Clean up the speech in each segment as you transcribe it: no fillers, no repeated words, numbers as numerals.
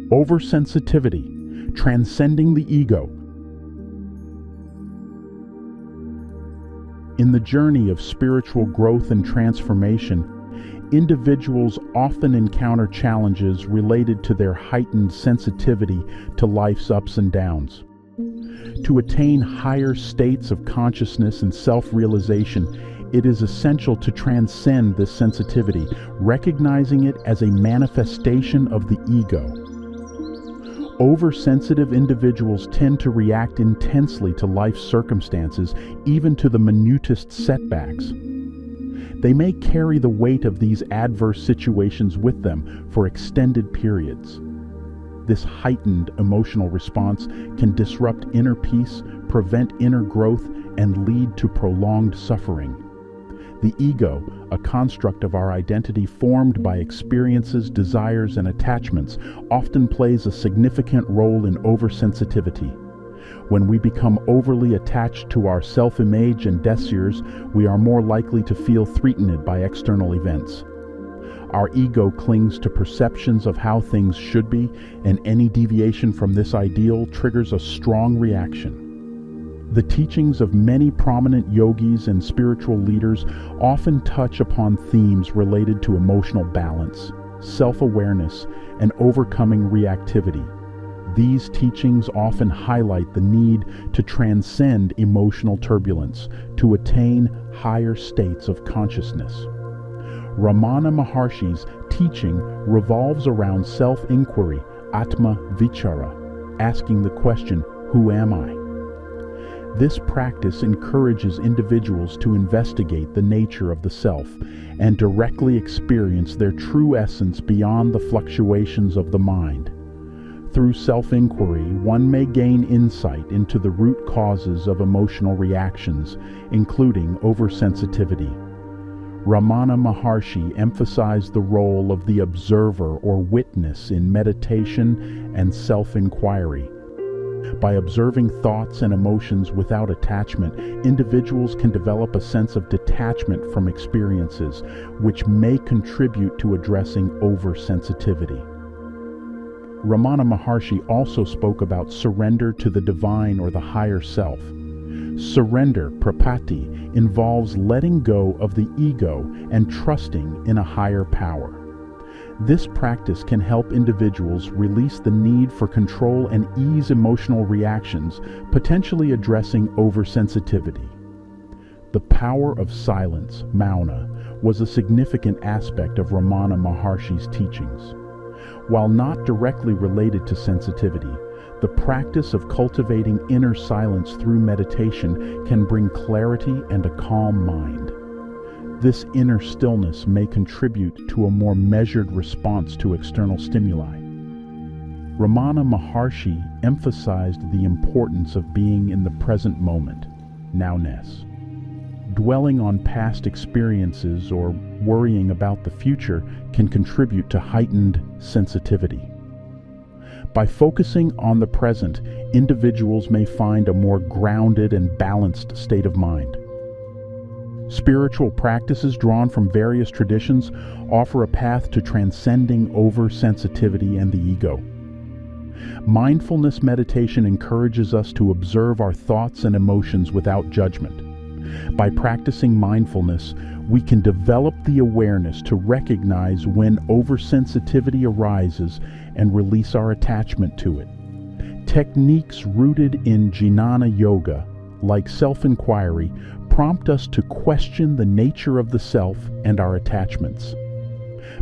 Oversensitivity, transcending the ego. In the journey of spiritual growth and transformation, individuals often encounter challenges related to their heightened sensitivity to life's ups and downs. To attain higher states of consciousness and self-realization, it is essential to transcend this sensitivity, recognizing it as a manifestation of the ego. Oversensitive individuals tend to react intensely to life's circumstances, even to the minutest setbacks. They may carry the weight of these adverse situations with them for extended periods. This heightened emotional response can disrupt inner peace, prevent inner growth, and lead to prolonged suffering. The ego, a construct of our identity formed by experiences, desires, and attachments, often plays a significant role in oversensitivity. When we become overly attached to our self-image and desires, we are more likely to feel threatened by external events. Our ego clings to perceptions of how things should be, and any deviation from this ideal triggers a strong reaction. The teachings of many prominent yogis and spiritual leaders often touch upon themes related to emotional balance, self-awareness, and overcoming reactivity. These teachings often highlight the need to transcend emotional turbulence, to attain higher states of consciousness. Ramana Maharshi's teaching revolves around self-inquiry, atma vichara, asking the question, who am I? This practice encourages individuals to investigate the nature of the self and directly experience their true essence beyond the fluctuations of the mind. Through self-inquiry, one may gain insight into the root causes of emotional reactions, including oversensitivity. Ramana Maharshi emphasized the role of the observer or witness in meditation and self-inquiry. By observing thoughts and emotions without attachment, individuals can develop a sense of detachment from experiences, which may contribute to addressing oversensitivity. Ramana Maharshi also spoke about surrender to the divine or the higher self. Surrender, prapatti, involves letting go of the ego and trusting in a higher power. This practice can help individuals release the need for control and ease emotional reactions, potentially addressing oversensitivity. The power of silence, mauna, was a significant aspect of Ramana Maharshi's teachings. While not directly related to sensitivity, the practice of cultivating inner silence through meditation can bring clarity and a calm mind. This inner stillness may contribute to a more measured response to external stimuli. Ramana Maharshi emphasized the importance of being in the present moment, nowness. Dwelling on past experiences or worrying about the future can contribute to heightened sensitivity. By focusing on the present, individuals may find a more grounded and balanced state of mind. Spiritual practices drawn from various traditions offer a path to transcending oversensitivity and the ego. Mindfulness meditation encourages us to observe our thoughts and emotions without judgment. By practicing mindfulness, we can develop the awareness to recognize when oversensitivity arises and release our attachment to it. Techniques rooted in jnana yoga, like self-inquiry, prompt us to question the nature of the self and our attachments.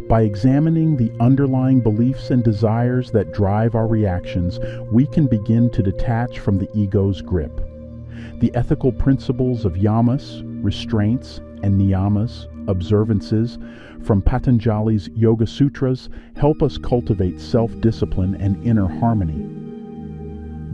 By examining the underlying beliefs and desires that drive our reactions, we can begin to detach from the ego's grip. The ethical principles of yamas, restraints, and niyamas, observances, from Patanjali's Yoga Sutras help us cultivate self-discipline and inner harmony.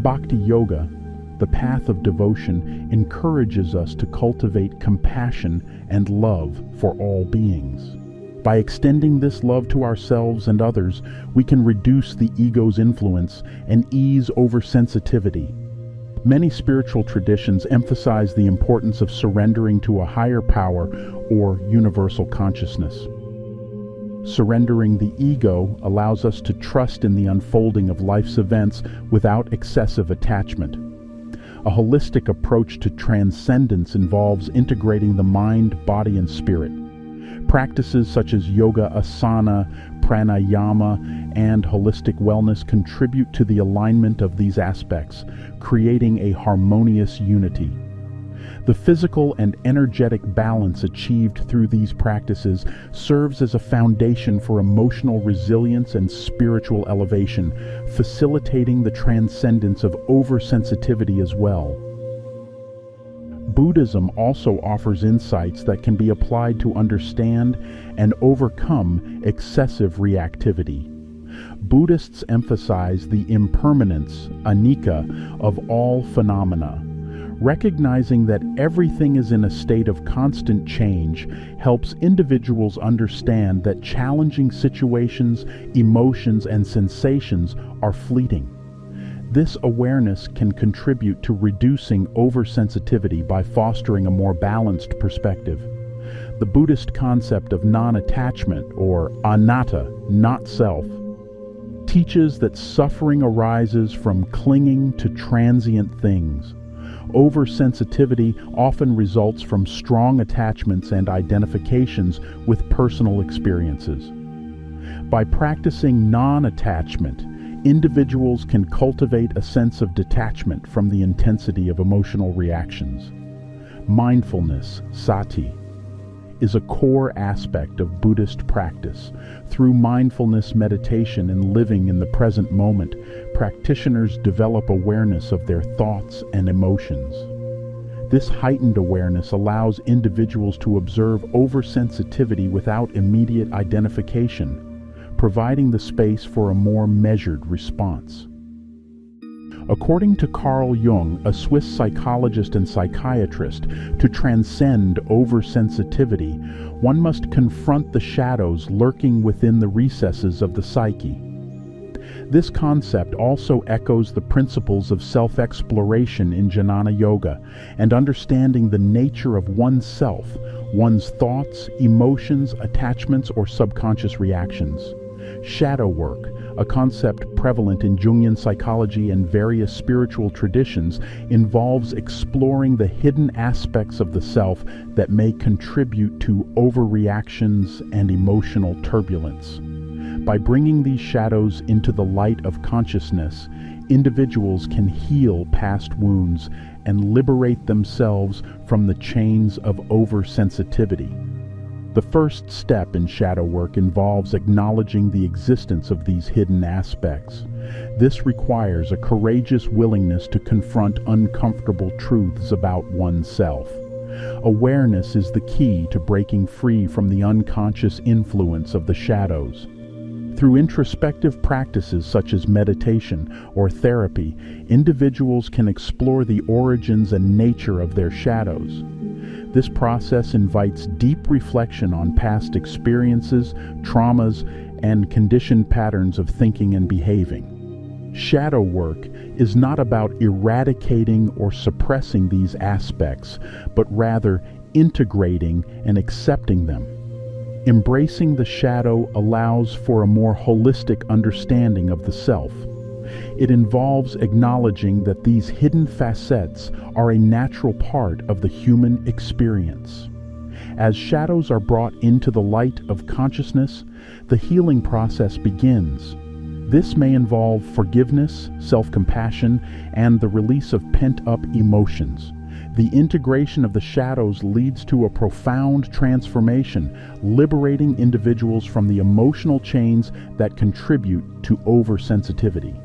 Bhakti Yoga, the path of devotion, encourages us to cultivate compassion and love for all beings. By extending this love to ourselves and others, we can reduce the ego's influence and ease oversensitivity. Many spiritual traditions emphasize the importance of surrendering to a higher power or universal consciousness. Surrendering the ego allows us to trust in the unfolding of life's events without excessive attachment. A holistic approach to transcendence involves integrating the mind, body, and spirit. Practices such as yoga, asana, pranayama, and holistic wellness contribute to the alignment of these aspects, creating a harmonious unity. The physical and energetic balance achieved through these practices serves as a foundation for emotional resilience and spiritual elevation, facilitating the transcendence of oversensitivity as well. Buddhism also offers insights that can be applied to understand and overcome excessive reactivity. Buddhists emphasize the impermanence, anicca, of all phenomena. Recognizing that everything is in a state of constant change helps individuals understand that challenging situations, emotions, and sensations are fleeting. This awareness can contribute to reducing oversensitivity by fostering a more balanced perspective. The Buddhist concept of non-attachment, or anatta, not self, teaches that suffering arises from clinging to transient things. Oversensitivity often results from strong attachments and identifications with personal experiences. By practicing non-attachment, individuals can cultivate a sense of detachment from the intensity of emotional reactions. Mindfulness, sati, is a core aspect of Buddhist practice. Through mindfulness meditation and living in the present moment, practitioners develop awareness of their thoughts and emotions. This heightened awareness allows individuals to observe oversensitivity without immediate identification, providing the space for a more measured response. According to Carl Jung, a Swiss psychologist and psychiatrist, to transcend oversensitivity, one must confront the shadows lurking within the recesses of the psyche. This concept also echoes the principles of self-exploration in Jnana Yoga and understanding the nature of oneself, one's thoughts, emotions, attachments, or subconscious reactions. Shadow work, a concept prevalent in Jungian psychology and various spiritual traditions, involves exploring the hidden aspects of the self that may contribute to overreactions and emotional turbulence. By bringing these shadows into the light of consciousness, individuals can heal past wounds and liberate themselves from the chains of oversensitivity. The first step in shadow work involves acknowledging the existence of these hidden aspects. This requires a courageous willingness to confront uncomfortable truths about oneself. Awareness is the key to breaking free from the unconscious influence of the shadows. Through introspective practices such as meditation or therapy, individuals can explore the origins and nature of their shadows. This process invites deep reflection on past experiences, traumas, and conditioned patterns of thinking and behaving. Shadow work is not about eradicating or suppressing these aspects, but rather integrating and accepting them. Embracing the shadow allows for a more holistic understanding of the self. It involves acknowledging that these hidden facets are a natural part of the human experience. As shadows are brought into the light of consciousness, the healing process begins. This may involve forgiveness, self-compassion, and the release of pent-up emotions. The integration of the shadows leads to a profound transformation, liberating individuals from the emotional chains that contribute to oversensitivity.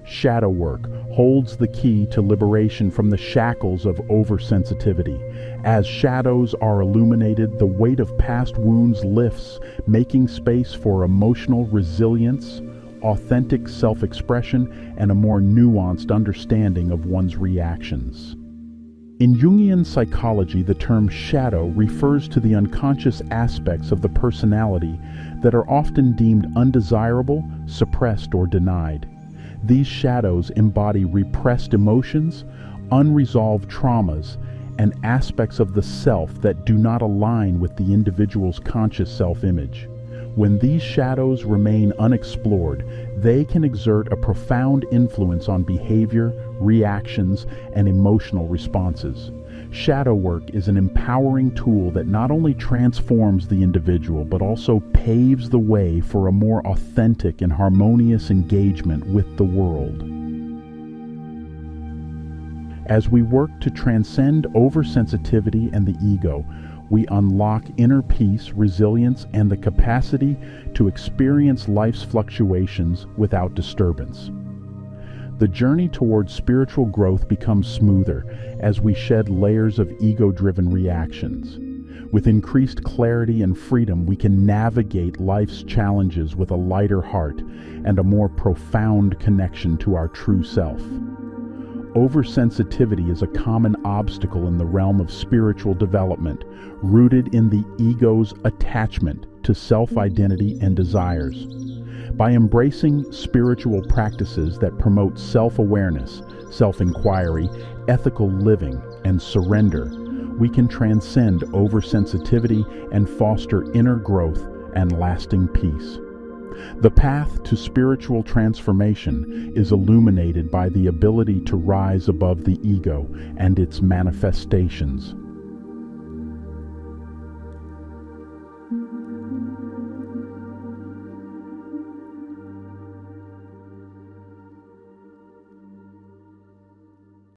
Shadow work holds the key to liberation from the shackles of oversensitivity. As shadows are illuminated, the weight of past wounds lifts, making space for emotional resilience, authentic self-expression, and a more nuanced understanding of one's reactions. In Jungian psychology, the term shadow refers to the unconscious aspects of the personality that are often deemed undesirable, suppressed, or denied. These shadows embody repressed emotions, unresolved traumas, and aspects of the self that do not align with the individual's conscious self-image. When these shadows remain unexplored, they can exert a profound influence on behavior, reactions, and emotional responses. Shadow work is an empowering tool that not only transforms the individual, but also paves the way for a more authentic and harmonious engagement with the world. As we work to transcend oversensitivity and the ego, we unlock inner peace, resilience, and the capacity to experience life's fluctuations without disturbance. The journey towards spiritual growth becomes smoother as we shed layers of ego-driven reactions. With increased clarity and freedom, we can navigate life's challenges with a lighter heart and a more profound connection to our true self. Oversensitivity is a common obstacle in the realm of spiritual development, rooted in the ego's attachment to self-identity and desires. By embracing spiritual practices that promote self-awareness, self-inquiry, ethical living, and surrender, we can transcend oversensitivity and foster inner growth and lasting peace. The path to spiritual transformation is illuminated by the ability to rise above the ego and its manifestations.